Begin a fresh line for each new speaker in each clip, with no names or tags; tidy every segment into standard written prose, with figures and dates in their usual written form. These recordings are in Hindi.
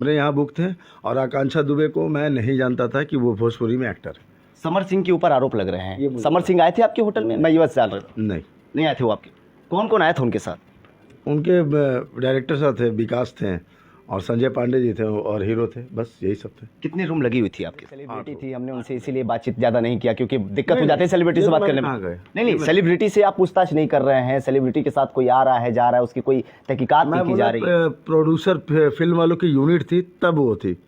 मेरे यहाँ बुक थे और आकांक्षा दुबे को मैं नहीं जानता था कि वो भोजपुरी में एक्टर है।
समर सिंह के ऊपर आरोप लग रहे
ये
हैं।
मुझे
समर सिंह आए थे आपके होटल में? मैं ये बात जान रहा था।
नहीं,
नहीं आए थे वो आपके? कौन कौन आया था उनके साथ?
उनके डायरेक्टर साहब थे, विकास थे और संजय पांडे जी थे और हीरो थे, बस यही सब थे।
कितनी रूम लगी हुई थी आपके? सेलिब्रिटी थी, हमने उनसे इसीलिए बातचीत ज़्यादा नहीं किया क्योंकि दिक्कत हो जाती है सेलिब्रिटी से बात करने में।
कहाँ गए?
नहीं, सेलिब्रिटी से आप पूछताछ नहीं कर रहे हैं। सेलिब्रिटी के साथ कोई आ रहा है, जा रहा है, उसकी कोई तहकीकात नहीं की जा रही है।
प्रोड्यूसर फिल्म वालों की यूनिट थी तब वो थी,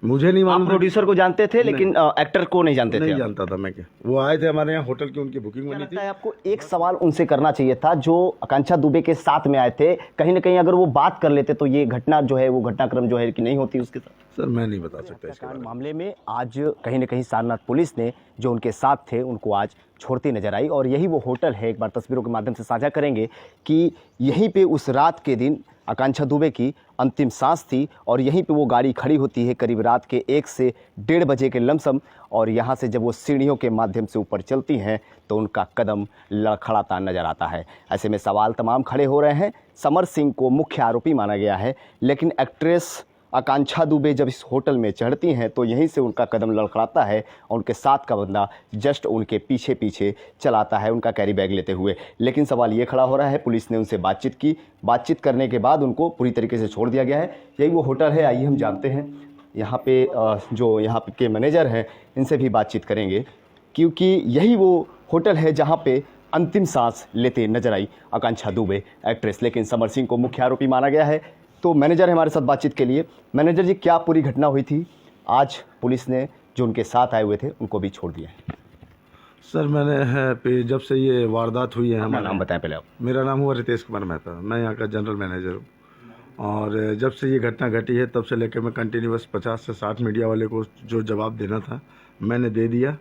मुझे नहीं
आप
मालूम।
प्रोड्यूसर को जानते थे लेकिन एक्टर को नहीं जानते थे
नहीं
आप?
जानता था मैं। क्या वो आए थे हमारे यहाँ होटल की, उनकी बुकिंग
क्या
बनी
लगता
थी।
है आपको एक सवाल उनसे करना चाहिए था जो आकांक्षा दुबे के साथ में आए थे? कहीं ना कहीं अगर वो बात कर लेते तो ये घटना जो है, वो घटनाक्रम जो है कि नहीं होती उसके साथ।
सर मैं नहीं बता सकता इसके बारे में।
मामले में आज कहीं ना कहीं सारनाथ पुलिस ने जो उनके साथ थे उनको आज छोड़ती नजर आई और यही वो होटल है। एक बार तस्वीरों के माध्यम से साझा करेंगे कि यहीं पे उस रात के दिन आकांक्षा दुबे की अंतिम सांस थी और यहीं पे वो गाड़ी खड़ी होती है करीब रात के 1 से 1:30 बजे के लमसम। और यहाँ से जब वो सीढ़ियों के माध्यम से ऊपर चलती हैं तो उनका कदम लड़खड़ाता नजर आता है। ऐसे में सवाल तमाम खड़े हो रहे हैं। समर सिंह को मुख्य आरोपी माना गया है, लेकिन एक्ट्रेस आकांक्षा दुबे जब इस होटल में चढ़ती हैं तो यहीं से उनका कदम लड़खड़ाता है और उनके साथ का बंदा जस्ट उनके पीछे पीछे चलाता है उनका कैरी बैग लेते हुए। लेकिन सवाल ये खड़ा हो रहा है, पुलिस ने उनसे बातचीत की, बातचीत करने के बाद उनको पूरी तरीके से छोड़ दिया गया है। यही वो होटल है, आइए हम जानते हैं यहाँ पे जो यहाँ के मैनेजर हैं इनसे भी बातचीत करेंगे, क्योंकि यही वो होटल है जहाँ पे अंतिम सांस लेते नजर आई आकांक्षा दुबे एक्ट्रेस। लेकिन समर सिंह को मुख्य आरोपी माना गया है। तो मैनेजर है हमारे साथ बातचीत के लिए। मैनेजर जी, क्या पूरी घटना हुई थी? आज पुलिस ने जो उनके साथ आए हुए थे उनको भी छोड़ दिया है।
सर मैंने जब से ये वारदात हुई है,
अपना
हमारा
नाम बताएं पहले आप।
मेरा नाम हुआ रितेश कुमार मेहता, मैं यहाँ का जनरल मैनेजर हूँ। और जब से ये घटना घटी है तब से लेकर मैं कंटिन्यूअस 50 से 60 मीडिया वाले को जो जवाब देना था मैंने दे दिया।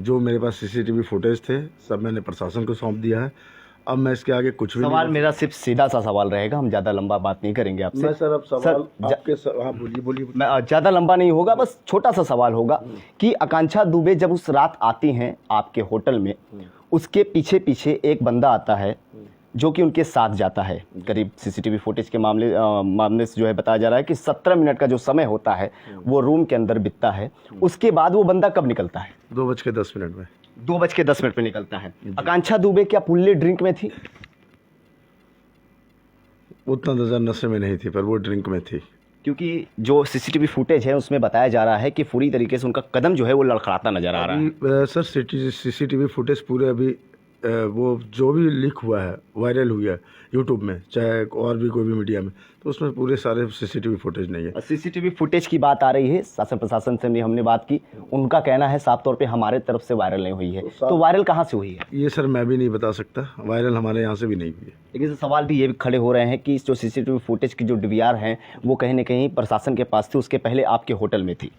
जो मेरे पास सीसीटीवी फुटेज थे सब मैंने प्रशासन को सौंप दिया है। अब मैं इसके आगे कुछ भी
सवाल मेरा सिर्फ सीधा सा सवाल रहेगा, हम ज़्यादा लंबा बात नहीं करेंगे आपसे।
मैं सर अब सवाल
सर,
आपके हाँ बोलिए बोलिए।
मैं ज़्यादा लंबा नहीं होगा, बस छोटा सा सवाल होगा कि आकांक्षा दुबे जब उस रात आती हैं आपके होटल में, उसके पीछे पीछे एक बंदा आता है जो कि उनके साथ जाता है। करीब सीसीटीवी फुटेज के मामले से जो है बताया जा रहा है कि 17 मिनट का जो समय होता है वो रूम के अंदर बीतता है। उसके बाद वो बंदा कब निकलता है?
2:10 में।
2:10 पे निकलता है। आकांक्षा दुबे क्या फुल्ली ड्रिंक में थी?
उतना नजर नशे में नहीं थी पर वो ड्रिंक में थी।
क्योंकि जो सीसीटीवी फुटेज है उसमें बताया जा रहा है कि पूरी तरीके से उनका कदम जो है वो लड़खड़ाता नजर आ रहा है।
सर सीसीटीवी फुटेज पूरे अभी वो जो भी लीक हुआ है, वायरल हुआ है यूट्यूब में, चाहे और भी कोई भी मीडिया में, तो उसमें पूरे सारे सीसीटीवी फुटेज नहीं है।
सीसीटीवी फुटेज की बात आ रही है, शासन प्रशासन से भी हमने बात की, उनका कहना है साफ तौर पे हमारे तरफ से वायरल नहीं हुई है। तो वायरल कहाँ से हुई है?
ये सर मैं भी नहीं बता सकता, वायरल हमारे यहाँ से भी नहीं हुई है।
लेकिन सवाल भी ये भी खड़े हो रहे हैं कि जो सीसीटीवी फुटेज की जो डीवीआर हैं वो कहीं ना कहीं प्रशासन के पास थी, उसके पहले आपके होटल में थी।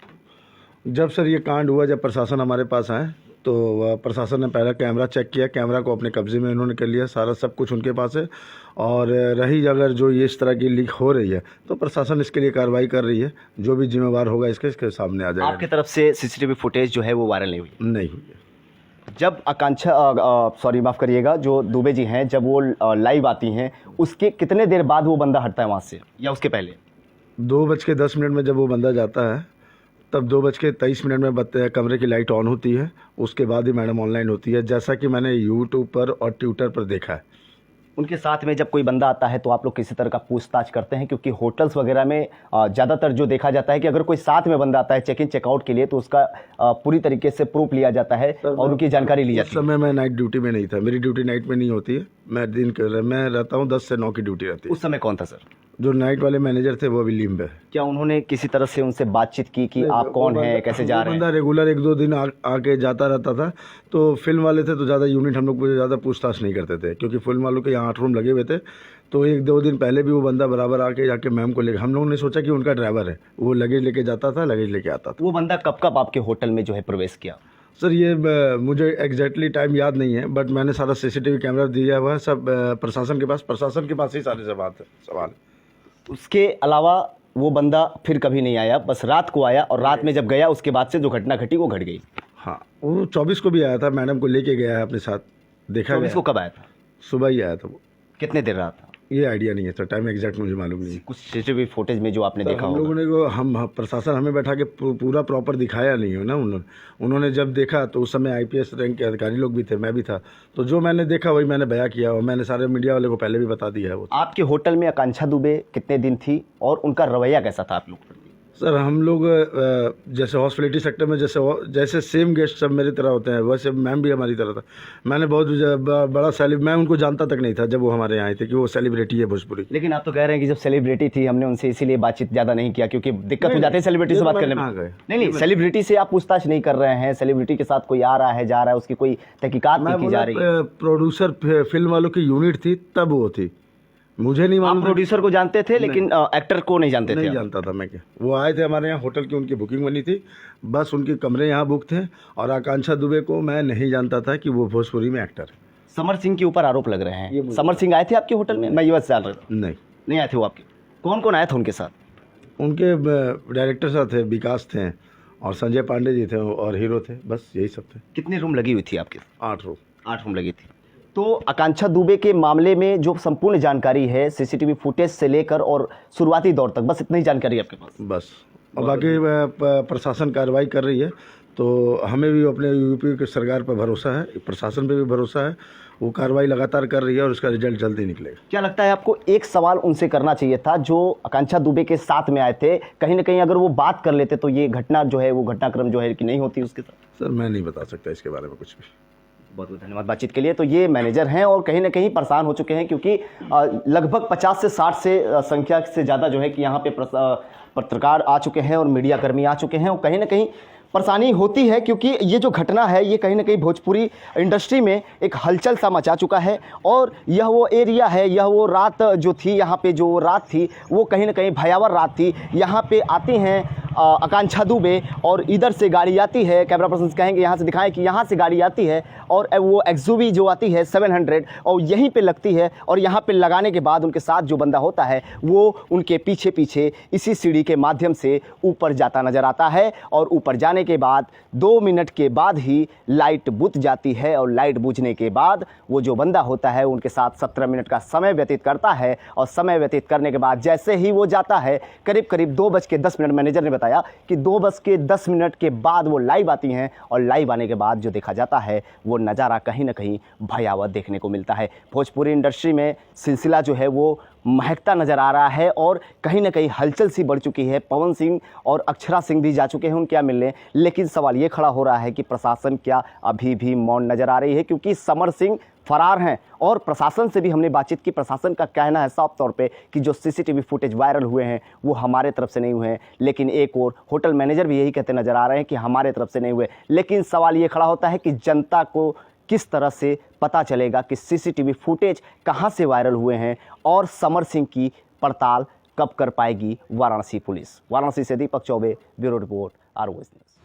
जब सर ये कांड हुआ, जब प्रशासन हमारे पास आए तो प्रशासन ने पहला कैमरा चेक किया, कैमरा को अपने कब्जे में इन्होंने कर लिया, सारा सब कुछ उनके पास है। और रही अगर जो ये इस तरह की लीक हो रही है तो प्रशासन इसके लिए कार्रवाई कर रही है, जो भी जिम्मेवार होगा इसके सामने आ जाएगा।
आपकी तरफ से सीसीटीवी फुटेज जो है वो वायरल नहीं हुई?
नहीं हुई है।
जब आकांक्षा सॉरी माफ़ करिएगा, जो दुबे जी हैं जब वो लाइव आती हैं उसके कितने देर बाद वो बंदा हटता है वहाँ से या उसके पहले?
2:10 में जब वो बंदा जाता है तब 2:23 में कमरे की लाइट ऑन होती है, उसके बाद ही मैडम ऑनलाइन होती है, जैसा कि मैंने यूट्यूब पर और ट्विटर पर देखा है।
उनके साथ में जब कोई बंदा आता है तो आप लोग किसी तरह का पूछताछ करते हैं? क्योंकि होटल्स वगैरह में ज़्यादातर जो देखा जाता है कि अगर कोई साथ में बंदा आता है चेक इन चेकआउट के लिए तो उसका पूरी तरीके से प्रूफ लिया जाता है और उनकी जानकारी ली जाती है।
उस समय मैं नाइट ड्यूटी में नहीं था, मेरी ड्यूटी नाइट में नहीं होती है, मैं मैं रहता हूँ 10 से 9 की ड्यूटी रहती है।
उस समय कौन था सर?
जो नाइट वाले मैनेजर थे वो भी लीम्ब है।
क्या उन्होंने किसी तरह से उनसे बातचीत की कि आप कौन हैं, कैसे जा रहे हैं?
बंदा रेगुलर 1-2 दिन आके जाता रहता था। तो फिल्म वाले थे तो ज़्यादा यूनिट हम लोग को ज़्यादा पूछताछ नहीं करते थे, क्योंकि फिल्म वालों के यहाँ 8 रूम लगे हुए थे। तो 1-2 दिन पहले भी वो बंदा बराबर आके जाके मैम को लेकर, हम लोगों ने सोचा कि उनका ड्राइवर है, वो लगेज लेके जाता था, लगेज लेके आता था।
वो बंदा कब कब आपके होटल में जो है प्रवेश किया?
सर ये मुझे एग्जैक्टली टाइम याद नहीं है, बट मैंने सारा सीसीटीवी कैमरा दिया हुआ है, सब प्रशासन के पास ही सारे सवाल।
उसके अलावा वो बंदा फिर कभी नहीं आया, बस रात को आया और रात में जब गया उसके बाद से जो घटना घटी वो घट गई।
हाँ, वो 24 को भी आया था, मैडम को लेके गया है अपने साथ, देखा
24 को कब आया था?
सुबह ही आया था वो।
कितने देर रहा था?
ये आइडिया नहीं है सर, टाइम एग्जैक्ट मुझे मालूम नहीं है।
कुछ सीसीटीवी फुटेज में जो आपने
सर,
देखा
हम
होगा।
लोगों ने प्रशासन हमें बैठा के पूरा प्रॉपर दिखाया नहीं हो ना। उन्होंने जब देखा तो उस समय आईपीएस रैंक के अधिकारी लोग भी थे, मैं भी था, तो जो मैंने देखा वही मैंने बयां किया और मैंने सारे मीडिया वाले को पहले भी बता दिया है वो।
आपके होटल में आकांक्षा दुबे कितने दिन थी और उनका रवैया कैसा था आप लोग पर?
सर, हम लोग जैसे हॉस्पिटलिटी सेक्टर में जैसे सेम गेस्ट सब मेरी तरह होते हैं, वैसे मैम भी हमारी तरह था। मैंने बहुत बड़ा मैं उनको जानता तक नहीं था जब वो हमारे यहाँ आए थे कि वो सेलिब्रिटी है भोजपुरी।
लेकिन आप तो कह रहे हैं कि जब सेलिब्रिटी थी हमने उनसे इसीलिए बातचीत ज़्यादा नहीं किया क्योंकि दिक्कत हो जाती है सेलिब्रिटी से बात करने में। नहीं, सेलिब्रिटी से आप पूछताछ नहीं कर रहे हैं, सेलिब्रिटी के साथ कोई आ रहा है जा रहा है उसकी कोई तहकीकात नहीं की जा रही है।
प्रोड्यूसर फिल्म वालों की यूनिट थी तब वो थी, मुझे नहीं मालूम।
आप प्रोड्यूसर को जानते थे लेकिन एक्टर को नहीं जानते थे?
नहीं जानता था मैं। क्या वो आए थे हमारे यहाँ, होटल की उनकी बुकिंग बनी थी, बस उनके कमरे यहाँ बुक थे। और आकांक्षा दुबे को मैं नहीं जानता था कि वो भोजपुरी में एक्टर है।
समर सिंह के ऊपर आरोप लग रहे हैं। समर सिंह आए थे आपके होटल में? मैं ये बात जान रहा था। नहीं आए थे वो आपके? कौन कौन आया था उनके साथ?
उनके डायरेक्टर साथ थे, विकास थे और संजय पांडे जी थे और हीरो थे, बस यही सब थे।
कितनी रूम लगी हुई थी आपके?
8 रूम।
8 रूम लगी थी। तो आकांक्षा दुबे के मामले में जो संपूर्ण जानकारी है सीसीटीवी फुटेज से लेकर और शुरुआती दौर तक, बस इतनी जानकारी है आपके पास?
बस, और बाकी प्रशासन कार्रवाई कर रही है, तो हमें भी अपने यूपी की सरकार पर भरोसा है, प्रशासन पे भी भरोसा है। वो कार्रवाई लगातार कर रही है और उसका रिजल्ट जल्दी निकलेगा।
क्या लगता है आपको? एक सवाल उनसे करना चाहिए था जो आकांक्षा दुबे के साथ में आए थे, कहीं ना कहीं अगर वो बात कर लेते तो ये घटना जो है वो घटनाक्रम जो है कि नहीं होती उसके साथ?
सर, मैं नहीं बता सकता इसके बारे में कुछ भी।
बहुत बहुत धन्यवाद बातचीत के लिए। तो ये मैनेजर हैं और कहीं ना कहीं परेशान हो चुके हैं क्योंकि लगभग 50 से 60 से संख्या से ज़्यादा जो है कि यहाँ पे पत्रकार आ चुके हैं और मीडिया कर्मी आ चुके हैं और कहीं ना कहीं परेशानी होती है क्योंकि ये जो घटना है ये कहीं ना कहीं भोजपुरी इंडस्ट्री में एक हलचल सा मचा चुका है और यह वो एरिया है, यह वो रात जो थी, यहाँ पे जो रात थी वो कहीं ना कहीं भयावह रात थी। यहाँ पे आती हैं आकांक्षा दुबे और इधर से गाड़ी आती है, कैमरा पर्सन कहेंगे यहाँ से दिखाएं कि यहाँ से गाड़ी आती है और वो एक्सयूवी जो आती है 700 और यहीं पे लगती है और यहाँ पे लगाने के बाद उनके साथ जो बंदा होता है वो उनके पीछे पीछे इसी सीढ़ी के माध्यम से ऊपर जाता नज़र आता है और ऊपर जाने के बाद 2 मिनट के बाद ही लाइट बुझ जाती है और लाइट बुझने के बाद वो जो बंदा होता है उनके साथ 17 मिनट का समय व्यतीत करता है और समय व्यतीत करने के बाद जैसे ही वो जाता है करीब 2:10 मैनेजर ने बताया कि 2:10 के बाद वो लाइव आती हैं और लाइव आने के बाद जो देखा जाता है वो नज़ारा कहीं ना कहीं भयावह देखने को मिलता है। भोजपुरी इंडस्ट्री में सिलसिला जो है वो महकता नज़र आ रहा है और कहीं ना कहीं हलचल सी बढ़ चुकी है। पवन सिंह और अक्षरा सिंह भी जा चुके हैं उनके यहाँ मिलने, लेकिन सवाल ये खड़ा हो रहा है कि प्रशासन क्या अभी भी मौन नज़र आ रही है क्योंकि समर सिंह फरार हैं और प्रशासन से भी हमने बातचीत की। प्रशासन का कहना है साफ तौर पे कि जो सीसीटीवी फुटेज वायरल हुए हैं वो हमारे तरफ से नहीं हुए हैं, लेकिन एक और होटल मैनेजर भी यही कहते नज़र आ रहे हैं कि हमारे तरफ से नहीं हुए। लेकिन सवाल ये खड़ा होता है कि जनता को किस तरह से पता चलेगा कि सीसीटीवी फुटेज कहां से वायरल हुए हैं और समर सिंह की पड़ताल कब कर पाएगी वाराणसी पुलिस। वाराणसी से Deepak Choubey, bureau report, ROS news.